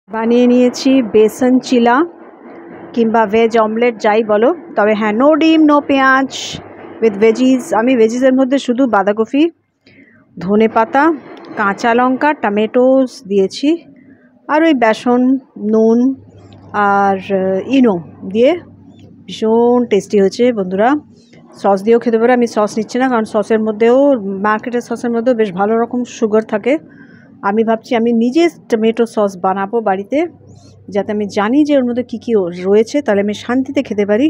বানিয়ে নিয়েছি বেসন চিলা কিংবা ভেজ অমলেট যাই বলো, তবে হ্যাঁ নো ডিম নো পেঁয়াজ উইথ ভেজিস। আমি ভেজিসের মধ্যে শুধু বাঁধাকপি, ধনেপাতা, কাঁচা লঙ্কা, টমেটোস দিয়েছি আর ওই বেসন, নুন আর ইনো দিয়ে ভীষণ টেস্টি হয়েছে বন্ধুরা। সস দিয়েও খেতে পারো, আমি সস নিচ্ছি না কারণ সসের মধ্যেও মার্কেটের সসের মধ্যেও বেশ ভালো রকম সুগার থাকে। আমি ভাবছি আমি নিজে টমেটো সস বানাবো বাড়িতে, যাতে আমি জানি যে ওর মধ্যে কী কী রয়েছে, তাহলে আমি শান্তিতে খেতে পারি।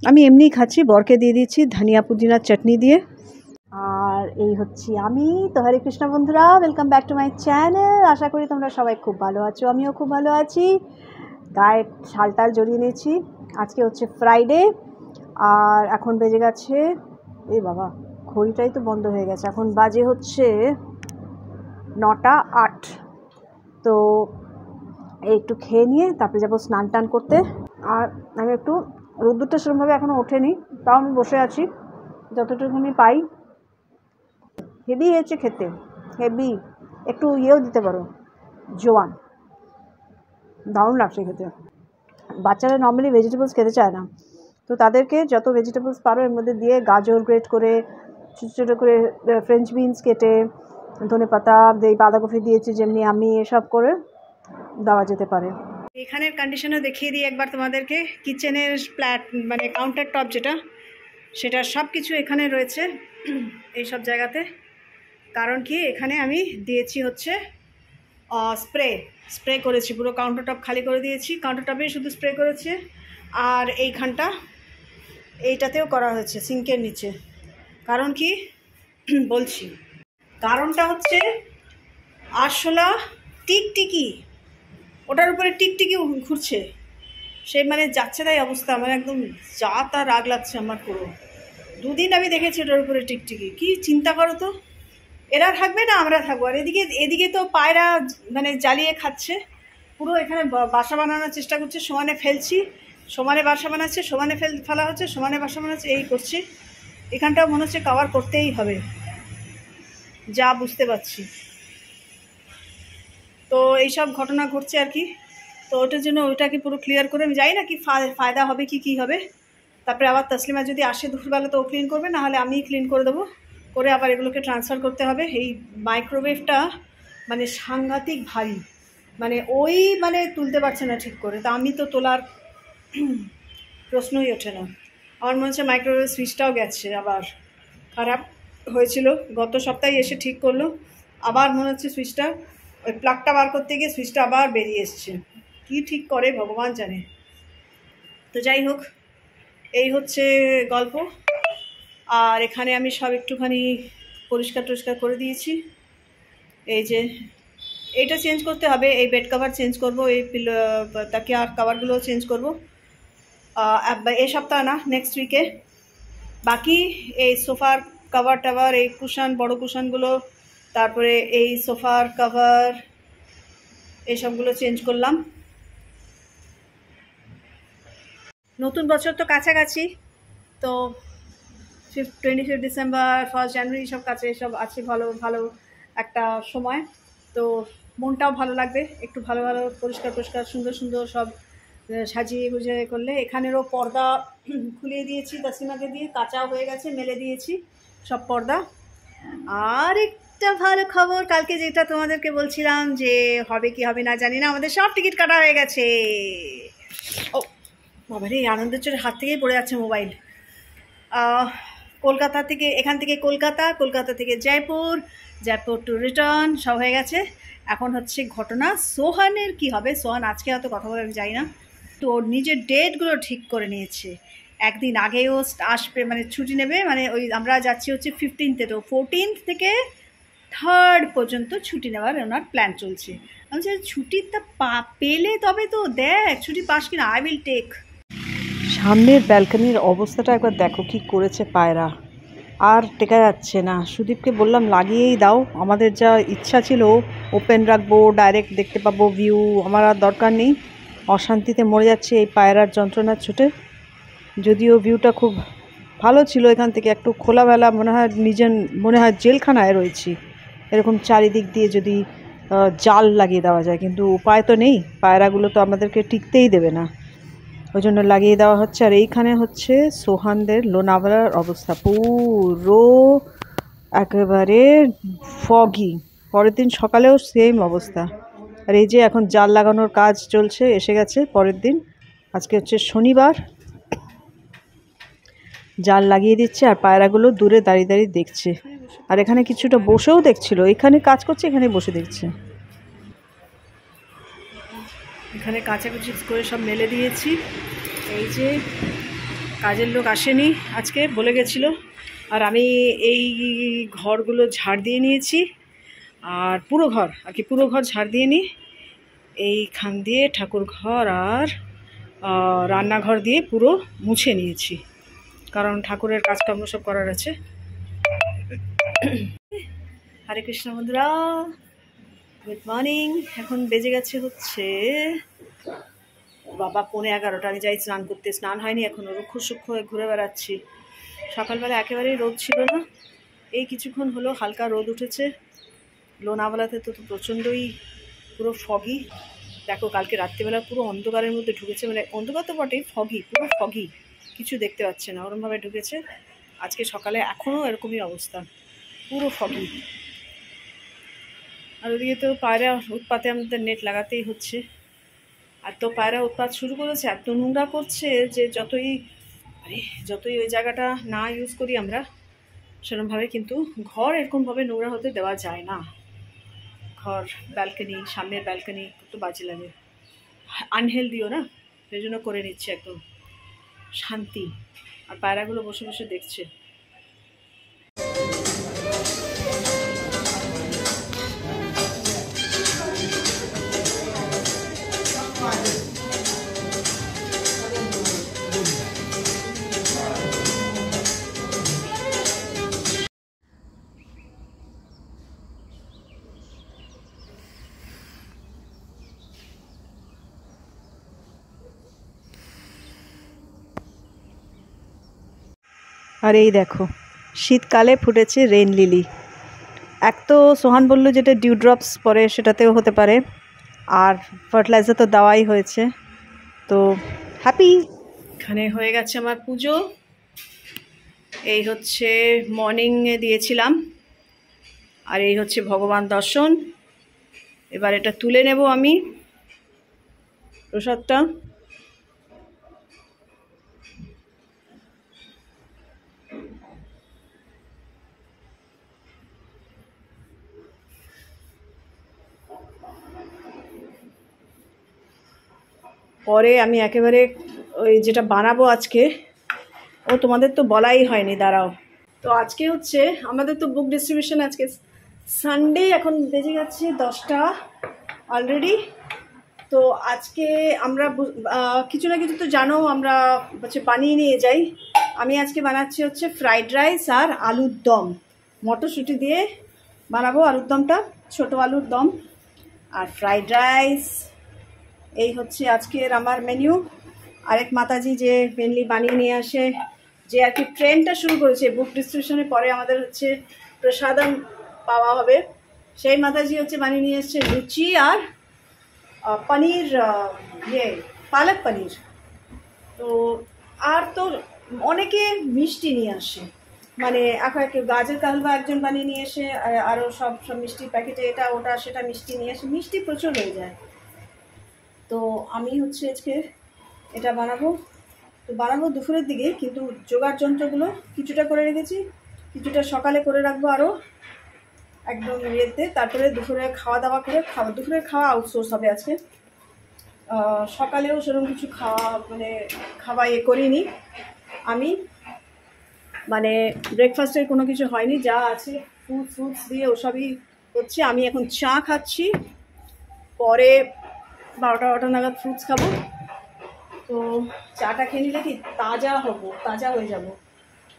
আমি এমনিই খাচ্ছি, বরকে দিয়ে দিচ্ছি ধনিয়া পুদিনার চাটনি দিয়ে। আর এই হচ্ছি আমি। তো হরে কৃষ্ণ বন্ধুরা, welcome back to my channel. আশা করি তোমরা সবাই খুব ভালো আছো, আমিও খুব ভালো আছি। গায়ে শালটাল জড়িয়ে নিয়েছি। আজকে হচ্ছে ফ্রাইডে আর এখন বেজে গেছে, এই বাবা ঘড়িটাই তো বন্ধ হয়ে গেছে, এখন বাজে হচ্ছে 9টা 8। তো একটু খেয়ে নিয়ে তারপরে যাবো স্নান টান করতে। আর আমি একটু রোদ্দুরটা সেরকমভাবে এখনও ওঠেনি, তাও আমি বসে আছি যতটুকু আমি পাই। হেভি হয়েছে খেতে, হেভি। একটু ইয়েও দিতে পারো, জোয়ান, দারুণ লাগছে খেতে। বাচ্চারা নর্মালি ভেজিটেবলস খেতে চায় না, তো তাদেরকে যত ভেজিটেবলস পারো এর মধ্যে দিয়ে, গাজর গ্রেট করে, ছোটো ছোটো করে ফ্রেঞ্চ বিনস কেটে, ধনেপাতা, এই বাঁধাকপি দিয়েছি যেমনি আমি, এসব করে দেওয়া যেতে পারে। এখানের কন্ডিশনও দেখিয়ে দিই একবার তোমাদেরকে। কিচেনের ফ্ল্যাট মানে কাউন্টার টপ যেটা, সেটা সব কিছু এখানে রয়েছে এই সব জায়গাতে। কারণ কি, এখানে আমি দিয়েছি হচ্ছে স্প্রে করেছি, পুরো কাউন্টার টপ খালি করে দিয়েছি, কাউন্টার টপে শুধু স্প্রে করেছে। আর এইখানটা এইটাতেও করা হয়েছে সিঙ্কের নিচে। কারণ কি বলছি, কারণটা হচ্ছে আরশোলা টিকটিকি, ওটার উপরে টিকটিকি ঘুরছে, সেই মানে যাচ্ছে তাই অবস্থা। আমার একদম যা তা রাগ লাগছে আমার পুরো। 2 দিন আমি দেখেছি ওটার উপরে টিকটিকি। কি চিন্তা করো তো, এরা থাকবে না আমরা থাকবো, আর এদিকে তো পায়রা মানে জ্বালিয়ে খাচ্ছে পুরো। এখানে বাসা বানানোর চেষ্টা করছে, সমানে ফেলছি, সমানে বাসা বানাচ্ছে, সমানে ফেলা হচ্ছে, সমানে বাসা বানাচ্ছে, এই করছি। এখানটাও মনে হচ্ছে কভার করতেই হবে, যা বুঝতে পারছি। তো এইসব ঘটনা ঘটছে আর কি। তো ওটার জন্য ওইটাকে পুরো ক্লিয়ার করে, আমি জানি না কি ফায়দা হবে, কি হবে। তারপরে আবার তসলিমা যদি আসে দুপুরবেলা তো ও ক্লিন করবে, না হলে আমিই ক্লিন করে দেবো, করে আবার এগুলোকে ট্রান্সফার করতে হবে। এই মাইক্রোওয়েভটা মানে সাংঘাতিক ভারী, মানে ওই মানে তুলতে পারছে না ঠিক করে, তা আমি তো তোলার প্রশ্নই ওঠে না। আমার মনে হচ্ছে মাইক্রোওয়েভ সুইচটাও গেছে, আবার খারাপ হয়েছিল, গত সপ্তাহে এসে ঠিক করলো, আবার মনে হচ্ছে সুইচটা, ওই প্লাগটা বার করতে গিয়ে সুইচটা আবার বেরিয়ে এসছে। কি ঠিক করে ভগবান জানে। তো যাই হোক, এই হচ্ছে গল্প। আর এখানে আমি সব একটুখানি পরিষ্কার টরিষ্কার করে দিয়েছি। এই যে এইটা চেঞ্জ করতে হবে, এই বেড কভার চেঞ্জ করবো, এই তাকিয়া কভারগুলো চেঞ্জ করবো এই সপ্তাহ না, নেক্সট উইকে। বাকি এই সোফার কভার টাভার, এই কুশান, বড় কুশানগুলো, তারপরে এই সোফার কভার, এইসবগুলো চেঞ্জ করলাম। নতুন বছর তো কাছাকাছি, তো 25 ডিসেম্বর, 1 জানুয়ারি সব কাছে, সব আছে, ভালো ভালো একটা সময়। তো মনটাও ভালো লাগবে, একটু ভালো ভালো পরিষ্কার পরিষ্কার সুন্দর সুন্দর সব সাজিয়ে গুজিয়ে করলে। এখানেরও পর্দা খুলিয়ে দিয়েছি তসলিমাকে দিয়ে, কাঁচা হয়ে গেছে, মেলে দিয়েছি সব পর্দা। আর একটা ভালো খবর, কালকে যেটা তোমাদেরকে বলছিলাম যে হবে কি হবে না জানি না, আমাদের সব টিকিট কাটা হয়ে গেছে। ও বাবারে, আনন্দের চোটে হাত থেকেই পড়ে যাচ্ছে মোবাইল। কলকাতা থেকে, এখান থেকে কলকাতা, কলকাতা থেকে জয়পুর, জয়পুর টু রিটার্ন সব হয়ে গেছে। এখন হচ্ছে ঘটনা সোহানের কি হবে। সোহান আজকে হয়তো কথা বলে আমি যাই না, তো ওর নিজের ডেটগুলো ঠিক করে নিয়েছে। একদিন আগেও আসবে, মানে ছুটি নেবে, মানে ওই আমরা যাচ্ছি হচ্ছে 15-এ, তো 14 থেকে 3rd পর্যন্ত ছুটি নেওয়ার ওনার প্ল্যান চলছে। আমি বলছি ছুটিটা পেলে তবে তো দেখ, ছুটি পাস কিনা, আই উইল টেক। সামনের ব্যালকনির অবস্থাটা একবার দেখো কি করেছে পায়রা, আর টেকা যাচ্ছে না। সুদীপকে বললাম লাগিয়েই দাও, আমাদের যা ইচ্ছা ছিল ওপেন রাখবো, ডাইরেক্ট দেখতে পাবো ভিউ, আমার আর দরকার নেই। অশান্তিতে মরে যাচ্ছে এই পায়রার যন্ত্রণার ছুটে। যদিও ভিউটা খুব ভালো ছিল, এখান থেকে একটু খোলামেলা মনে হয়, মনে হয় জেলখানায় রয়েছি। এরকম চারিদিক দিয়ে যদি জাল লাগিয়ে দেওয়া যায়, কিন্তু উপায় তো নেই, পায়রাগুলো তো আমাদেরকে টিকতেই দেবে না, ওই জন্য লাগিয়ে দেওয়া হচ্ছে। আর এইখানে হচ্ছে সোহানদের লোনাভালার অবস্থা পুরো একেবারে ফগি, পরের দিন সকালেও সেম অবস্থা। আর এই যে এখন জাল লাগানোর কাজ চলছে, এসে গেছে পরের দিন, আজকে হচ্ছে শনিবার, জাল লাগিয়ে দিচ্ছে আর পায়রাগুলো দূরে দাঁড়িয়ে দাঁড়িয়ে দেখছে। আর এখানে কিছুটা বসেও দেখছিল, এখানে কাজ করছে, এখানে বসে দেখছে। এখানে কাচাকুচি করে সব মেলে দিয়েছি। এই যে কাজের লোক আসেনি আজকে, বলে গেছিল, আর আমি এই ঘরগুলো ঝাড় দিয়ে নিয়েছি, আর পুরো ঘর আর কি, পুরো ঘর ঝাড় দিয়ে নিই, এইখান দিয়ে ঠাকুর ঘর আর রান্নাঘর দিয়ে পুরো মুছে নিয়েছি, কারণ ঠাকুরের কাজকর্ম সব করার আছে। হরে কৃষ্ণ বন্ধুরা, গুড মর্নিং। এখন বেজে গেছে হচ্ছে বাবা 11:15। আমি যাই স্নান করতে, স্নান হয়নি এখনও, রুক্ষ সূক্ষ্ম হয়ে ঘুরে বেড়াচ্ছি। সকালবেলা একেবারেই রোদ ছিল না, এই কিছুক্ষণ হলো হালকা রোদ উঠেছে। লোনাভালাতে তো প্রচণ্ডই পুরো ফগি, দেখো কালকে রাত্রিবেলা পুরো অন্ধকারের মধ্যে ঢুকেছে, মানে অন্ধকার তো বটেই, ফগি, পুরো ফগি, কিছু দেখতে পাচ্ছে না, ওরমভাবে ঢুকেছে। আজকে সকালে এখনও এরকমই অবস্থা, পুরো ফগি। আর ওদিকে তো পায়রা উৎপাতে আমাদের নেট লাগাতেই হচ্ছে। আর তো পায়রা উৎপাত শুরু করেছে, এত নোংরা করছে যে যতই ওই জায়গাটা না ইউজ করি আমরা সেরকমভাবে, কিন্তু ঘর এরকমভাবে নোংরা হতে দেওয়া যায় না। ঘর, ব্যালকনি, সামনের ব্যালকনি একটু বাজে লাগে, আনহেলদিও না, সেই জন্য করে নিচ্ছে একদম শান্তি। আর পায়রাগুলো বসে বসে দেখছে। আর এই দেখো শীতকালে ফুটেছে রেন লিলি। এক তো সোহান বলল যেটা ডিউ ড্রপস পরে সেটাতেও হতে পারে, আর ফার্টিলাইজার তো দেওয়াই হয়েছে, তো হ্যাপি। এখানে হয়ে গেছে আমার পুজো, এই হচ্ছে মর্নিংয়ে দিয়েছিলাম, আর এই হচ্ছে ভগবান দর্শন। এবার এটা তুলে নেব আমি প্রসাদটা। পরে আমি একেবারে ওই যেটা বানাবো আজকে, ও তোমাদের তো বলাই হয়নি, দাঁড়াও। তো আজকে হচ্ছে আমাদের তো বুক ডিস্ট্রিবিউশন, আজকে সানডে, এখন বেজে যাচ্ছে 10টা অলরেডি। তো আজকে আমরা কিছু না কিছু তো জানো আমরা হচ্ছে বানিয়ে নিয়ে যাই। আমি আজকে বানাচ্ছি হচ্ছে ফ্রাইড রাইস আর আলুর দম, মটরশুঁটি দিয়ে বানাবো আলুর দমটা, ছোটো আলুর দম আর ফ্রাইড রাইস। এই হচ্ছে আজকের আমার মেনু। আরেক মাতাজি যে মেনলি বানিয়ে নিয়ে আসে, যে আর কি ট্রেনটা শুরু করেছে বুক ডিস্ট্রিবিউশনের পরে আমাদের হচ্ছে প্রসাদম পাওয়া হবে, সেই মাতাজি হচ্ছে বানিয়ে নিয়ে এসছে লুচি আর পনির, পালক পনির। তো আর তো অনেকে মিষ্টি নিয়ে আসে, মানে কেউ গাজর का हलवा একজন বানিয়ে নিয়ে এসে, আরও সব মিষ্টির প্যাকেটে এটা ওটা সেটা মিষ্টি নিয়ে আসে, মিষ্টি প্রচুর হয়ে যায়। তো আমি হচ্ছে আজকে এটা বানাবো, তো বানাবো দুপুরের দিকে, কিন্তু জোগাড় যন্ত্রগুলো কিছুটা করে রেখেছি, কিছুটা সকালে করে রাখবো আরও একদম ইয়েতে, তারপরে দুপুরে খাওয়া দাওয়া করে দুপুরের খাওয়া আউটসোর্স হবে আজকে। সকালেও সেরকম কিছু খাওয়া করিনি আমি, মানে ব্রেকফাস্টের কোনো কিছু হয়নি, যা আছে ফ্রুটস দিয়ে ওসবই হচ্ছে। আমি এখন চা খাচ্ছি, পরে 12টা নাগাদ ফ্রুটস খাবো। তো চাটা খেয়ে নিলে কি তাজা হয়ে যাব।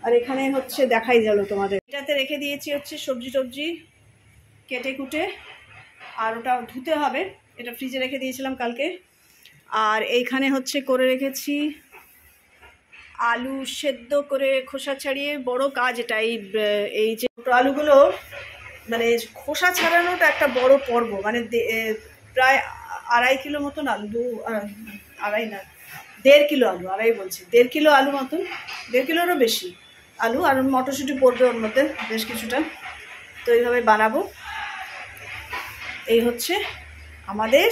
আর এখানে হচ্ছে দেখাই গেল তোমাদের, এটাতে রেখে দিয়েছি হচ্ছে সবজি কেটে কুটে, আর ওটা ধুতে হবে, এটা ফ্রিজে রেখে দিয়েছিলাম কালকে। আর এইখানে হচ্ছে করে রেখেছি আলু সেদ্ধ করে খোসা ছাড়িয়ে, বড় কাজ এটা, এই যে ছোটো আলুগুলো মানে খোসা ছাড়ানোটা একটা বড় পর্ব, মানে প্রায় 2.5 কিলো মতন আলু, 2.5 না 1.5 কিলো আলু, 2.5 বলছি, 1.5 কিলো আলু মতন, 1.5 কিলোরও বেশি আলু, আর মটরশুঁটি পড়বে ওর মধ্যে বেশ কিছুটা। তো এইভাবে বানাবো। এই হচ্ছে আমাদের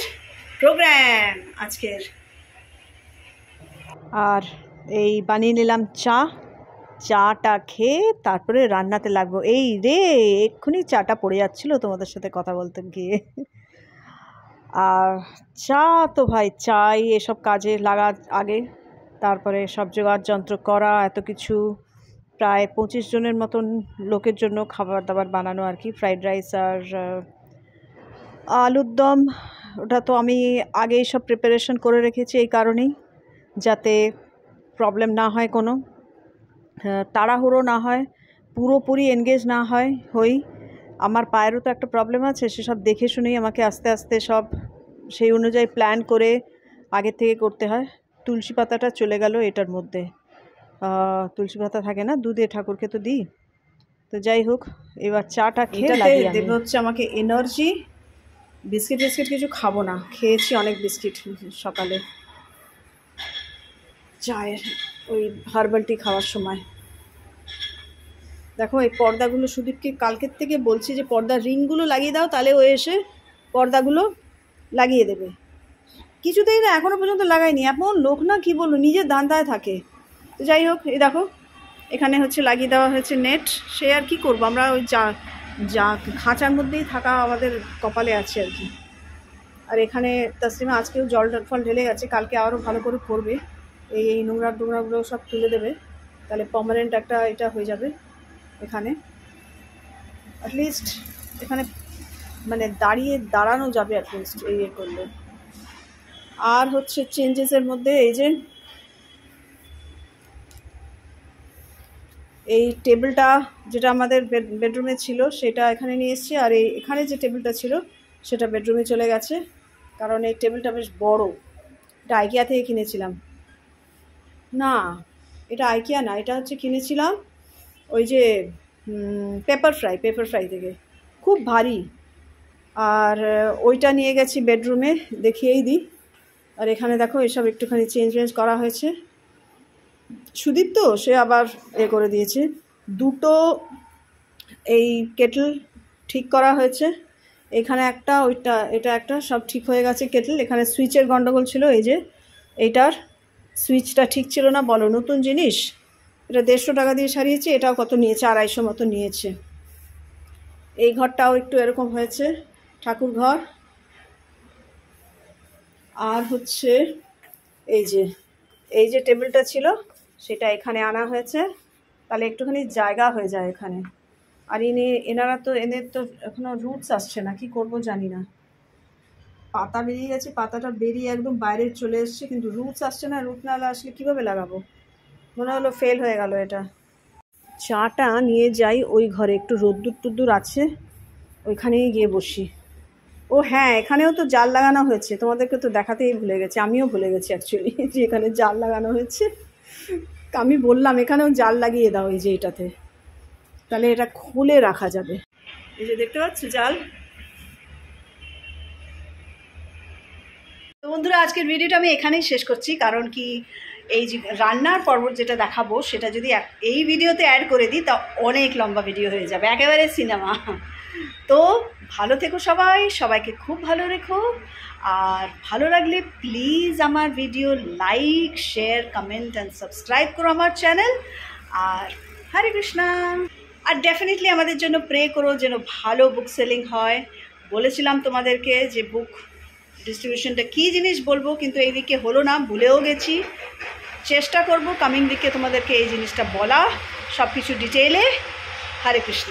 প্রোগ্রাম আজকের। আর এই বানিয়ে নিলাম চাটা খেয়ে তারপরে রান্নাতে লাগবো। এই রে এক্ষুনি চাটা পড়ে যাচ্ছিলো তোমাদের সাথে কথা বলতে গিয়ে। আর চা তো ভাই চাই এসব কাজে লাগা আগে, তারপরে সব জোগাড় যন্ত্র করা, এত কিছু, প্রায় 25 জনের মতন লোকের জন্য খাবার দাবার বানানো আর কি। ফ্রাইড রাইস আর আলুর দম, ওটা তো আমি আগেই সব প্রিপারেশন করে রেখেছি এই কারণেই, যাতে প্রবলেম না হয়, কোনো তাড়াহুড়ো না হয়, পুরোপুরি এনগেজ না হই। আমার পায়েরও তো একটা প্রবলেম আছে, সেসব দেখে শুনেই আমাকে আস্তে আস্তে সব সেই অনুযায়ী প্ল্যান করে আগে থেকে করতে হয়। তুলসী পাতাটা চলে গেল এটার মধ্যে, তুলসী পাতা থাকে না দুধে, ঠাকুরকে তো দিই। তো যাই হোক, এবার চাটা খেয়ে দেবে হচ্ছে আমাকে এনার্জি। বিস্কিট কিছু খাবো না, খেয়েছি অনেক বিস্কিট সকালে চায়ের ওই হার্বাল টি খাওয়ার সময়। দেখো এই পর্দাগুলো সুদীপকে কালকের থেকে বলছি যে পর্দার রিংগুলো লাগিয়ে দাও, তাহলে ও এসে পর্দাগুলো লাগিয়ে দেবে। কিছুতেই না, এখনও পর্যন্ত লাগায়নি। এমন লোক না, কি বলবো, নিজের ধান্দায় থাকে। তো যাই হোক, এই দেখো এখানে হচ্ছে লাগিয়ে দেওয়া হয়েছে নেট। সে আর কি করবো, আমরা ওই যা খাঁচার মধ্যেই থাকা আমাদের কপালে আছে আর কি। আর এখানে তাসলিমা আজকেও জল ফল ঢেলে গেছে, কালকে আরও ভালো করে করবে। এই নোংরাগুলো সব তুলে দেবে, তাহলে পার্মানেন্ট একটা এটা হয়ে যাবে এখানে। অ্যাটলিস্ট এখানে মানে দাঁড়ানো যাবে অ্যাটলিস্ট এই করলে। আর হচ্ছে চেঞ্জেসের মধ্যে এই যে এই টেবিলটা যেটা আমাদের বেডরুমে ছিল সেটা এখানে নিয়ে এসেছি, আর এখানে যে টেবিলটা ছিল সেটা বেডরুমে চলে গেছে, কারণ এই টেবিলটা বেশ বড়। এটা আইকিয়া থেকে কিনেছিলাম, না এটা আইকিয়া না, এটা হচ্ছে কিনেছিলাম ওই যে পেপার ফ্রাই থেকে, খুব ভারী। আর ওইটা নিয়ে গেছি বেডরুমে, দেখিয়েই দিই। আর এখানে দেখো এসব একটুখানি চেঞ্জ করা হয়েছে। সুদীপ তো সে আবার করে দিয়েছে, দুটো এই কেটল ঠিক করা হয়েছে, এখানে একটা এটা একটা, সব ঠিক হয়ে গেছে কেটল। এখানে সুইচের গন্ডগোল ছিল, এই যে এইটার সুইচটা ঠিক ছিল না, বলো নতুন জিনিস, এটা 150 টাকা দিয়ে সারিয়েছি। এটাও কত নিয়েছে, 250 মতো নিয়েছে। এই ঘরটাও একটু এরকম হয়েছে, ঠাকুর ঘর। আর হচ্ছে এই যে টেবিলটা ছিল সেটা এখানে আনা হয়েছে, তাহলে একটুখানি জায়গা হয়ে যায় এখানে। আর এদের তো এখনও রুটস আসছে না, কি করব জানি না। পাতা বেরিয়ে গেছে, পাতাটা বেরিয়ে একদম বাইরে চলে এসছে, কিন্তু রুটস আসছে না। রুট না আসলে কীভাবে লাগাবো, মনে হলো ফেল হয়ে গেল এটা। চাটা নিয়ে যাই ওই ঘরে, একটু রোদ্দুর আছে, ওইখানেই গিয়ে বসি। ও হ্যাঁ, এখানেও তো জাল লাগানো হয়েছে, তোমাদেরকে তো দেখাতেই ভুলে গেছি, আমিও ভুলে গেছি অ্যাকচুয়ালি যে এখানে জাল লাগানো হয়েছে। আমি বললাম এখানেও জাল লাগিয়ে দাও এই যে এটাতে, তাহলে এটা খুলে রাখা যাবে। এই যে দেখতে পাচ্ছ জাল। তো বন্ধুরা, আজকের ভিডিওটা আমি এখানেই শেষ করছি, কারণ কি এই যে রান্নার পর্ব যেটা দেখাবো সেটা যদি এই ভিডিওতে অ্যাড করে দিই তা অনেক লম্বা ভিডিও হয়ে যাবে, একেবারে সিনেমা। তো ভালো থেকো সবাইকে খুব ভালো রেখো। আর ভালো লাগলে প্লিজ আমার video like, share, comment and subscribe করো আমার চ্যানেল। আর হরে কৃষ্ণা। আর ডেফিনেটলি আমাদের জন্য প্রে করো যেন ভালো বুক সেলিং হয়। বলেছিলাম তোমাদেরকে যে বুক ডিস্ট্রিবিউশনটা কী জিনিস বলবো, কিন্তু এই উইকে হলো না, ভুলেও গেছি। চেষ্টা করব কামিং উইকে তোমাদেরকে এই জিনিসটা বলা, সব কিছু ডিটেইলে। হরে কৃষ্ণ।